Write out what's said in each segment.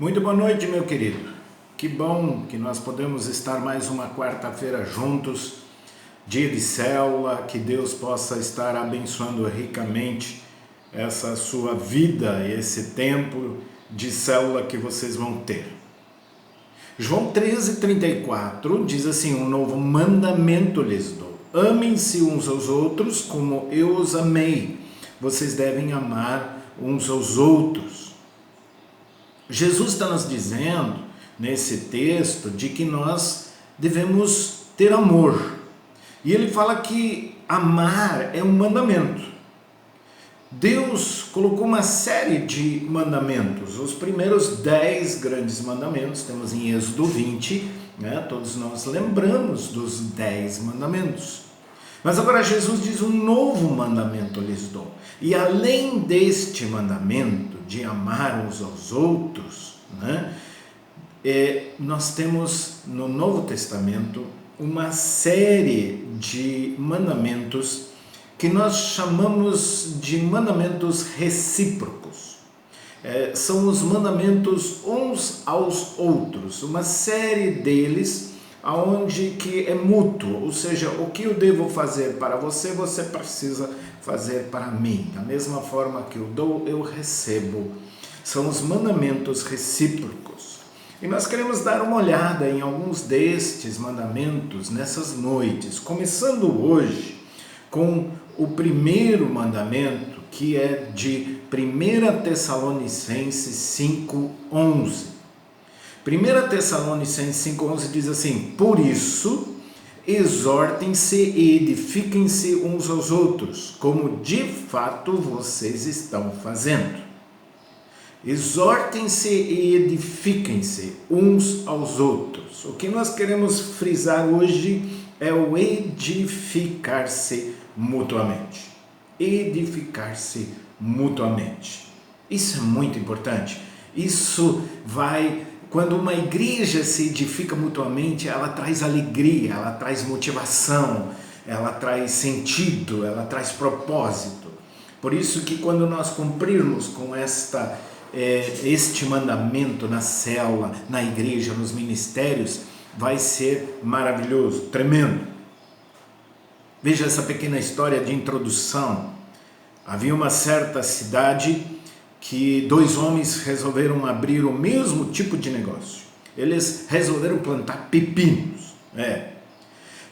Muito boa noite, meu querido. Que bom que nós podemos estar mais uma quarta-feira juntos, dia de célula, que Deus possa estar abençoando ricamente essa sua vida e esse tempo de célula que vocês vão ter. João 13:34 diz assim: um novo mandamento lhes dou. Amem-se uns aos outros como eu os amei. Vocês devem amar uns aos outros. Jesus está nos dizendo, nesse texto, de que nós devemos ter amor. E ele fala que amar é um mandamento. Deus colocou uma série de mandamentos. Os primeiros 10 grandes mandamentos, temos em Êxodo 20, né? Todos nós lembramos dos 10 mandamentos. Mas agora Jesus diz: um novo mandamento lhes dou. E além deste mandamento de amar uns aos outros, né, nós temos no Novo Testamento uma série de mandamentos que nós chamamos de mandamentos recíprocos. São os mandamentos uns aos outros, uma série deles aonde que é mútuo, ou seja, o que eu devo fazer para você, você precisa fazer para mim. Da mesma forma que eu dou, eu recebo. São os mandamentos recíprocos. E nós queremos dar uma olhada em alguns destes mandamentos nessas noites, começando hoje com o primeiro mandamento, que é de 1 Tessalonicenses 5:11. 1 Tessalonicenses 5:11 diz assim: por isso, exortem-se e edifiquem-se uns aos outros, como de fato vocês estão fazendo. Exortem-se e edifiquem-se uns aos outros. O que nós queremos frisar hoje é o edificar-se mutuamente. Edificar-se mutuamente. Isso é muito importante. Isso vai... Quando uma igreja se edifica mutuamente, ela traz alegria, ela traz motivação, ela traz sentido, ela traz propósito. Por isso que quando nós cumprirmos com este mandamento na célula, na igreja, nos ministérios, vai ser maravilhoso, tremendo. Veja essa pequena história de introdução. Havia uma certa cidade que 2 homens resolveram abrir o mesmo tipo de negócio. Eles resolveram plantar pepinos.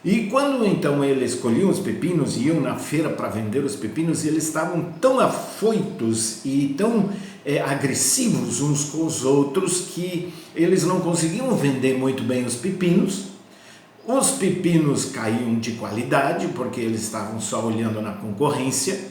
E quando então eles colhiam os pepinos e iam na feira para vender os pepinos, eles estavam tão afoitos e tão agressivos uns com os outros que eles não conseguiam vender muito bem os pepinos. Os pepinos caíam de qualidade porque eles estavam só olhando na concorrência.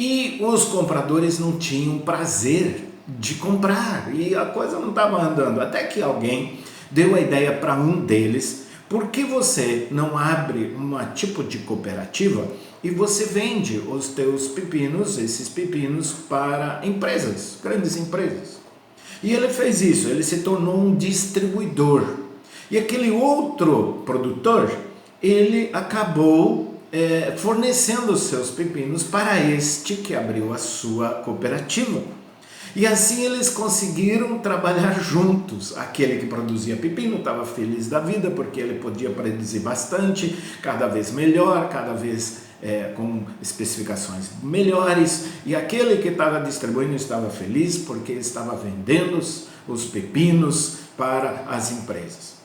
E os compradores não tinham prazer de comprar, e a coisa não estava andando, até que alguém deu a ideia para um deles: por que você não abre um tipo de cooperativa e você vende os teus pepinos, esses pepinos, para empresas, grandes empresas? E ele fez isso, ele se tornou um distribuidor, e aquele outro produtor, ele acabou fornecendo os seus pepinos para este que abriu a sua cooperativa. E assim eles conseguiram trabalhar juntos. Aquele que produzia pepino estava feliz da vida porque ele podia produzir bastante, cada vez melhor, cada vez com especificações melhores. E aquele que estava distribuindo estava feliz porque estava vendendo os pepinos para as empresas.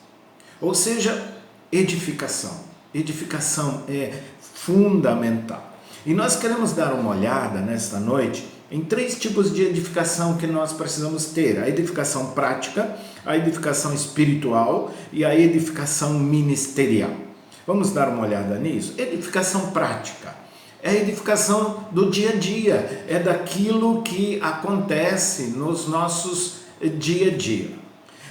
Ou seja, edificação. Edificação é fundamental. E nós queremos dar uma olhada nesta noite em 3 tipos de edificação que nós precisamos ter: a edificação prática, a edificação espiritual e a edificação ministerial. Vamos dar uma olhada nisso? Edificação prática é a edificação do dia a dia, é daquilo que acontece nos nossos dia a dia.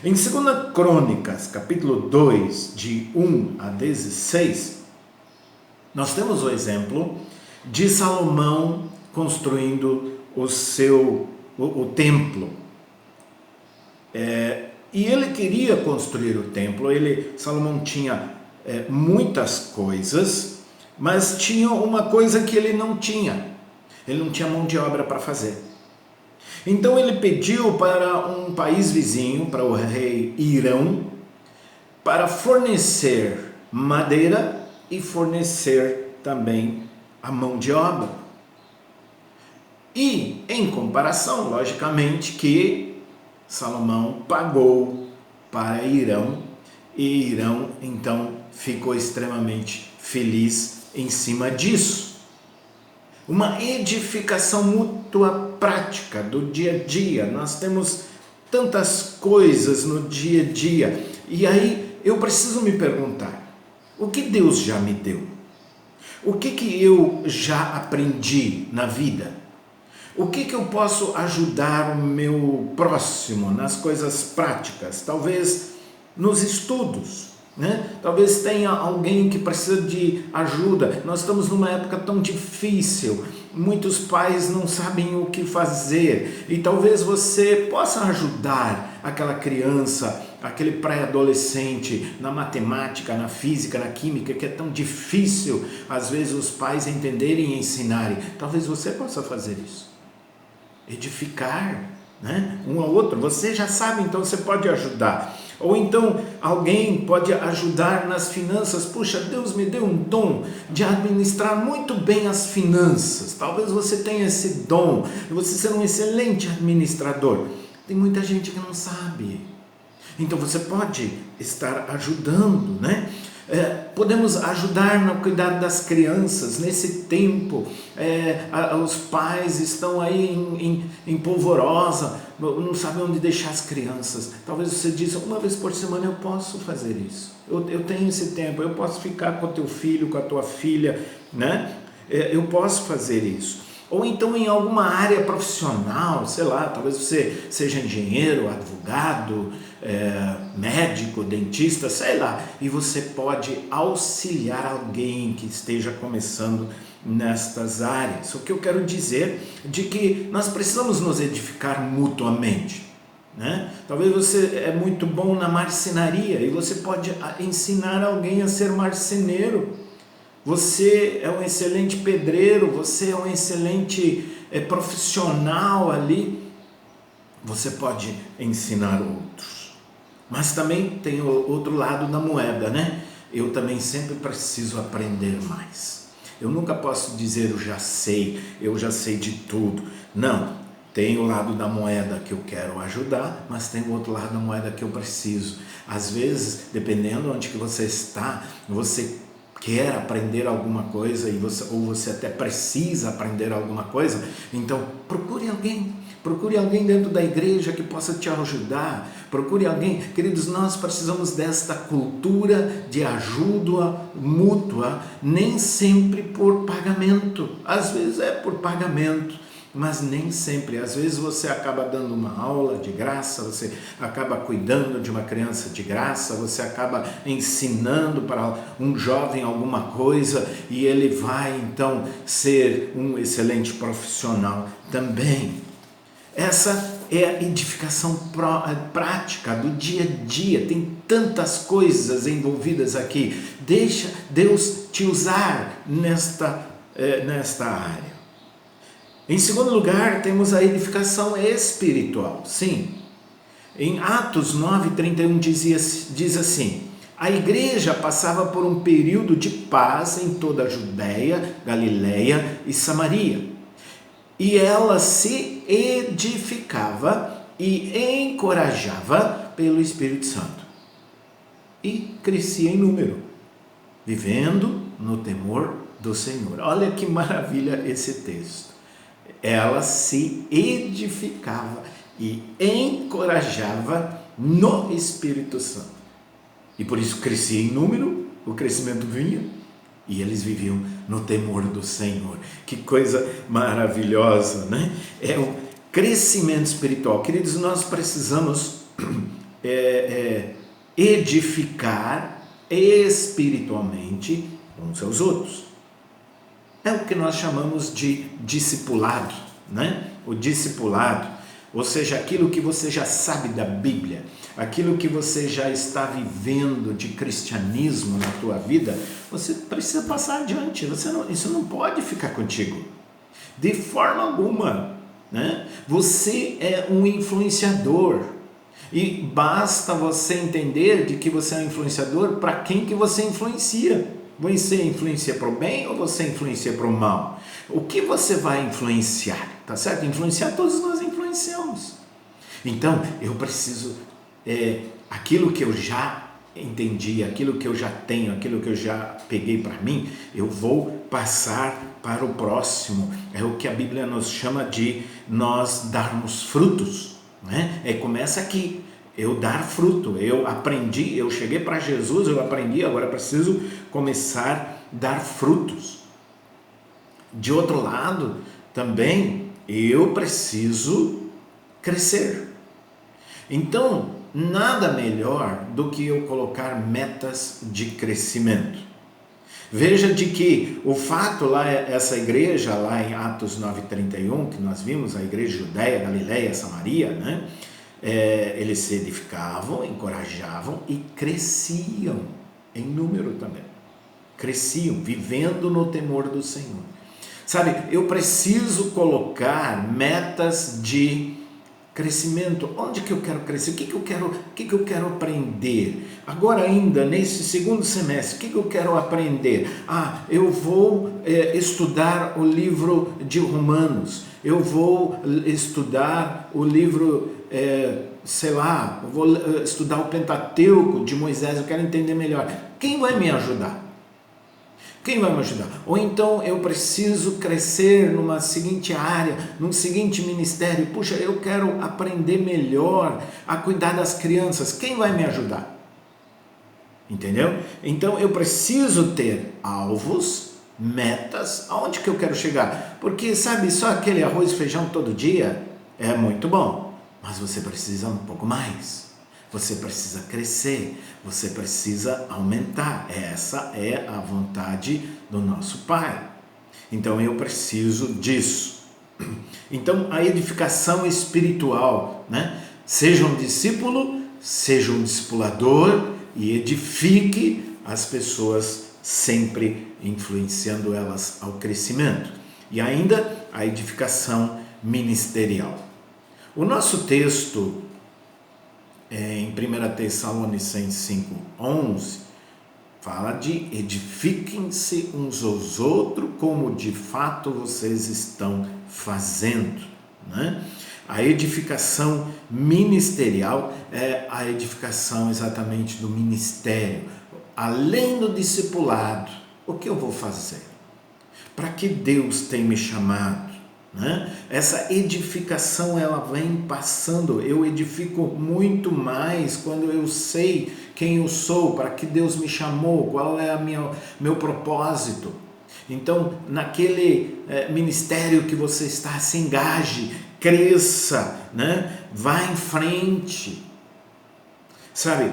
Em 2 Crônicas, capítulo 2, de 1 a 16, nós temos o exemplo de Salomão construindo o templo. E ele queria construir o templo. Salomão tinha muitas coisas, mas tinha uma coisa que ele não tinha. Ele não tinha mão de obra para fazer. Então ele pediu para um país vizinho, para o rei Irão, para fornecer madeira e fornecer também a mão de obra. E, em comparação, logicamente, que Salomão pagou para Irão, e Irão, então, ficou extremamente feliz em cima disso. Uma edificação mútua prática do dia a dia. Nós temos tantas coisas no dia a dia, e aí eu preciso me perguntar, o que Deus já me deu? O que eu já aprendi na vida? O que eu posso ajudar o meu próximo nas coisas práticas? Talvez nos estudos, né? Talvez tenha alguém que precisa de ajuda. Nós estamos numa época tão difícil, muitos pais não sabem o que fazer, e talvez você possa ajudar aquela criança, aquele pré-adolescente na matemática, na física, na química, que é tão difícil às vezes os pais entenderem e ensinarem. Talvez você possa fazer isso, edificar, né? Um ao outro. Você já sabe, então você pode ajudar. Ou então alguém pode ajudar nas finanças. Puxa, Deus me deu um dom de administrar muito bem as finanças. Talvez você tenha esse dom, você ser um excelente administrador. Tem muita gente que não sabe. Então você pode estar ajudando, né? Podemos ajudar no cuidado das crianças nesse tempo. Os pais estão aí em polvorosa, não sabem onde deixar as crianças. Talvez você diz, uma vez por semana eu posso fazer isso, eu tenho esse tempo, eu posso ficar com o teu filho, com a tua filha, né? Eu posso fazer isso. Ou então em alguma área profissional, sei lá, talvez você seja engenheiro, advogado, médico, dentista, sei lá, e você pode auxiliar alguém que esteja começando nestas áreas. O que eu quero dizer de que nós precisamos nos edificar mutuamente, né? Talvez você é muito bom na marcenaria e você pode ensinar alguém a ser marceneiro. Você é um excelente pedreiro, você é um excelente profissional ali, você pode ensinar outros. Mas também tem o outro lado da moeda, né? Eu também sempre preciso aprender mais. Eu nunca posso dizer eu já sei de tudo. Não, tem o lado da moeda que eu quero ajudar, mas tem o outro lado da moeda que eu preciso. Às vezes, dependendo de onde que você está, você quer aprender alguma coisa ou você até precisa aprender alguma coisa, então procure alguém dentro da igreja que possa te ajudar, procure alguém. Queridos, nós precisamos desta cultura de ajuda mútua, nem sempre por pagamento, às vezes é por pagamento, mas nem sempre. Às vezes você acaba dando uma aula de graça, você acaba cuidando de uma criança de graça, você acaba ensinando para um jovem alguma coisa e ele vai então ser um excelente profissional também. Essa é a edificação prática do dia a dia. Tem tantas coisas envolvidas aqui. Deixa Deus te usar nesta área. Em segundo lugar, temos a edificação espiritual. Sim, em Atos 9:31 diz assim: a igreja passava por um período de paz em toda a Judéia, Galiléia e Samaria, e ela se edificava e encorajava pelo Espírito Santo, e crescia em número, vivendo no temor do Senhor. Olha que maravilha esse texto. Ela se edificava e encorajava no Espírito Santo. E por isso crescia em número, o crescimento vinha, e eles viviam no temor do Senhor. Que coisa maravilhosa, né? É o crescimento espiritual. Queridos, nós precisamos edificar espiritualmente uns aos outros. É o que nós chamamos de discipulado, né? O discipulado, ou seja, aquilo que você já sabe da Bíblia, aquilo que você já está vivendo de cristianismo na tua vida, você precisa passar adiante. Isso não pode ficar contigo, de forma alguma. né? Você é um influenciador. E basta você entender de que você é um influenciador para quem que você influencia. Você influencia para o bem ou você influencia para o mal? O que você vai influenciar? Tá certo? Influenciar, todos nós influenciamos. Então, eu preciso, aquilo que eu já entendi, aquilo que eu já tenho, aquilo que eu já peguei para mim, eu vou passar para o próximo. É o que a Bíblia nos chama de nós darmos frutos, né? Começa aqui, eu dar fruto. Eu aprendi, eu cheguei para Jesus, eu aprendi, agora preciso começar a dar frutos. De outro lado, também eu preciso crescer. Então, nada melhor do que eu colocar metas de crescimento. Veja de que o fato lá, essa igreja lá em Atos 9:31, que nós vimos, a igreja Judeia, Galileia, Samaria, né? Eles se edificavam, encorajavam e cresciam em número também. Cresciam, vivendo no temor do Senhor. Sabe, eu preciso colocar metas de crescimento. Onde que eu quero crescer? O que eu quero aprender? Agora ainda, nesse segundo semestre, o que eu quero aprender? Eu vou estudar o livro de Romanos. Eu vou estudar o livro, eu vou estudar o Pentateuco de Moisés. Eu quero entender melhor. Quem vai me ajudar? Quem vai me ajudar? Ou então eu preciso crescer numa seguinte área, num seguinte ministério. Puxa, eu quero aprender melhor a cuidar das crianças. Quem vai me ajudar? Entendeu? Então eu preciso ter alvos, metas, aonde que eu quero chegar. Porque, sabe, só aquele arroz e feijão todo dia é muito bom, mas você precisa um pouco mais. Você precisa crescer, você precisa aumentar. Essa é a vontade do nosso Pai. Então eu preciso disso. Então a edificação espiritual, né? Seja um discípulo, seja um discipulador e edifique as pessoas, sempre influenciando elas ao crescimento. E ainda a edificação ministerial. O nosso texto em 1 Tessalonicenses 5:11, fala de edifiquem-se uns aos outros como de fato vocês estão fazendo, né? A edificação ministerial é a edificação exatamente do ministério. Além do discipulado, o que eu vou fazer? Para que Deus tem me chamado? Né? Essa edificação ela vem passando. Eu edifico muito mais quando eu sei quem eu sou, para que Deus me chamou, qual é meu propósito. Então, naquele ministério que você está, se engaje, cresça, né? Vá em frente. Sabe,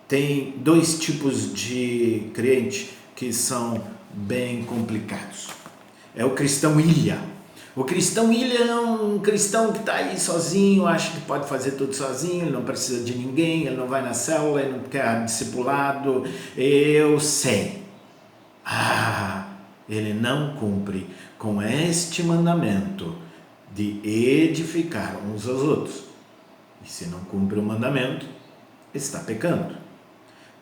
tem dois tipos de crente que são bem complicados. É o cristão ilha. O cristão ilha é um cristão que está aí sozinho, acha que pode fazer tudo sozinho, ele não precisa de ninguém, ele não vai na célula, ele não quer discipulado. Eu sei. Ele não cumpre com este mandamento de edificar uns aos outros. E se não cumpre o mandamento, está pecando.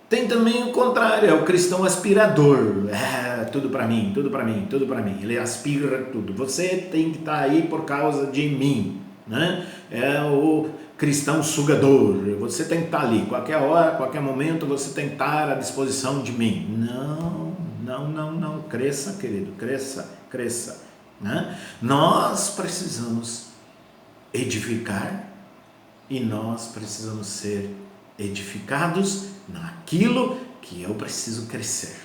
Tem também o contrário, é o cristão aspirador. Tudo para mim, tudo para mim, tudo para mim. Ele aspira tudo. Você tem que estar aí por causa de mim, né? É o cristão sugador. Você tem que estar ali, qualquer hora, qualquer momento, você tem que estar à disposição de mim. Não. Cresça, querido, cresça, né? Nós precisamos edificar e nós precisamos ser edificados naquilo que eu preciso crescer.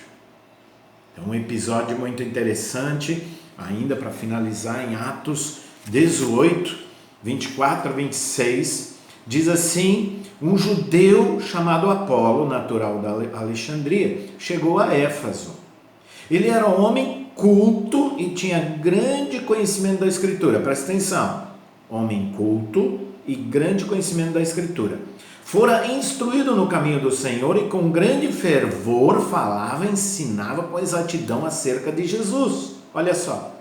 Então, um episódio muito interessante, ainda para finalizar, em Atos 18, 24 a 26, diz assim: um judeu chamado Apolo, natural da Alexandria, chegou a Éfeso. Ele era um homem culto e tinha grande conhecimento da Escritura. Presta atenção, homem culto e grande conhecimento da Escritura. Fora instruído no caminho do Senhor e com grande fervor falava e ensinava com exatidão acerca de Jesus. Olha só,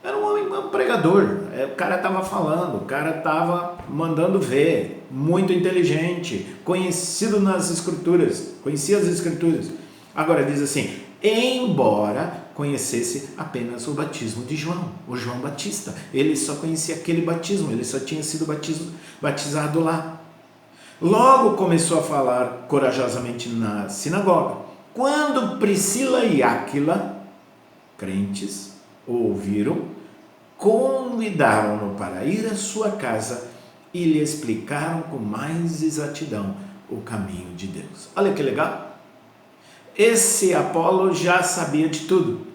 era um homem, um pregador, o cara estava falando, o cara estava mandando ver, muito inteligente, conhecido nas escrituras, conhecia as escrituras. Agora diz assim, embora conhecesse apenas o batismo de João, o João Batista, ele só conhecia aquele batismo, ele só tinha sido batizado lá. Logo começou a falar corajosamente na sinagoga. Quando Priscila e Áquila, crentes, ouviram, convidaram-no para ir à sua casa e lhe explicaram com mais exatidão o caminho de Deus. Olha que legal! Esse Apolo já sabia de tudo,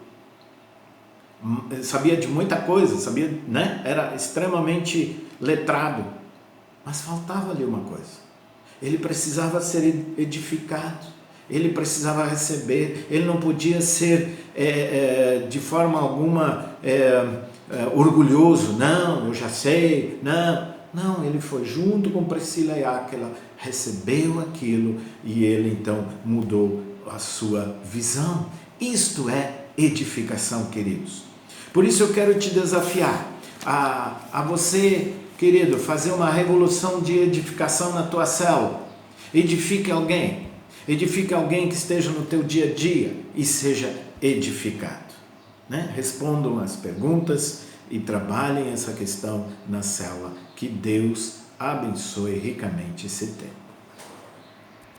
sabia de muita coisa, sabia, né? Era extremamente letrado, mas faltava-lhe uma coisa. Ele precisava ser edificado, ele precisava receber, ele não podia ser de forma alguma orgulhoso, não, eu já sei, não, ele foi junto com Priscila e Áquila, recebeu aquilo e ele então mudou a sua visão. Isto é edificação, queridos. Por isso eu quero te desafiar a você, querido, fazer uma revolução de edificação na tua célula. Edifique alguém que esteja no teu dia a dia e seja edificado, né? Respondam as perguntas e trabalhem essa questão na célula. Que Deus abençoe ricamente esse tempo.